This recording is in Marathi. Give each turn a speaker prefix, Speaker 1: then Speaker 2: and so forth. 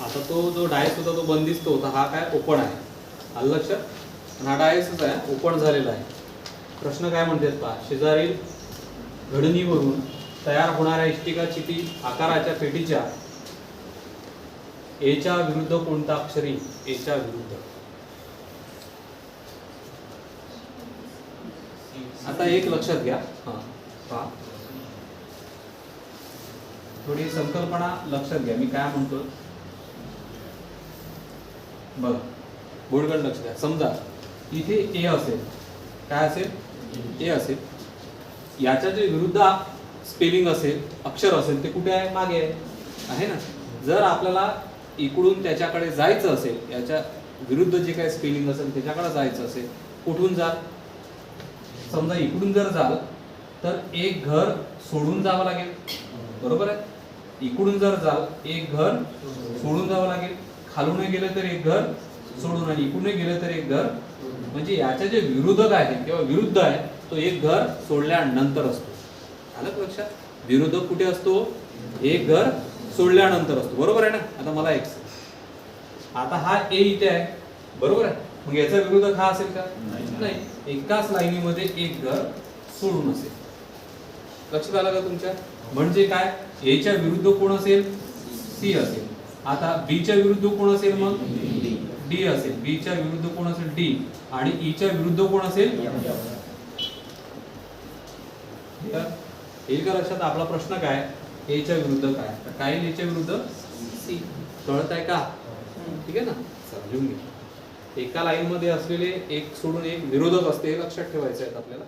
Speaker 1: आता तो जो डायस होता तो बंदिस्त होता, हा काय ओपन आहे, आलं लक्षात. आणि हा डायसच आहे, ओपन झालेला आहे. प्रश्न काय म्हणतात पहा, शेजारील घडणीवरून तयार होणाऱ्या इष्टिका चिटी आकाराच्या पेटीच्या एच्या विरुद्ध कोणता अक्षर येईल? एच्या विरुद्ध. आता एक लक्षात घ्या, पहा थोडी संकल्पना लक्षात घ्या, मी काय म्हणतो बघा, बोर्डकडे लक्ष द्या. समजा इथे ए असेल, काय असेल? ए असेल. याच्या जे विरुद्ध स्पेलिंग असेल, अक्षर असेल, ते कुठे आहे? मागे आहे ना. जर आपल्याला इकडून त्याच्याकडे जायचं असेल, याच्या विरुद्ध जे काही स्पेलिंग असेल त्याच्याकडे जायचं असेल, कुठून जाल? समजा इकडून जर जाल तर एक घर सोडून जावं लागेल, बरोबर आहे. इकडून जर जाल एक घर सोडून जावं लागेल, खालून गेलं तर एक घर सोडून, आणि इकडून गेलं तर एक घर. म्हणजे याच्या जे विरोधक आहे किंवा विरुद्ध आहे तो एक घर सोडल्यानंतर असतो. आलं लक्षात? विरोधक कुठे असतो? एक घर सोडल्यानंतर असतो, बरोबर आहे ना. आता मला एक, आता हा ए इथे आहे, बरोबर आहे. मग याचा विरोधक हा असेल का? नाही. एकाच लाईनीमध्ये एक घर सोडून असेल. लक्षात आलं का तुमच्या? म्हणजे काय? ए च्या विरुद्ध कोण असेल? सी असेल. आता बी च्या विरुद्ध कोण असेल? मग डी असेल. बी च्या विरुद्ध कोण असेल? डी. आणि ई च्या विरुद्ध कोण असेल? येईल का लक्षात? आपला प्रश्न काय? ए च्या विरुद्ध काय? तर काय ए च्या विरुद्ध? सी. कळत आहे का? ठीक आहे ना. समजून घे. एका लाईन मध्ये असलेले एक सोडून एक विरोधक असते, हे लक्षात ठेवायचे आहेत आपल्याला.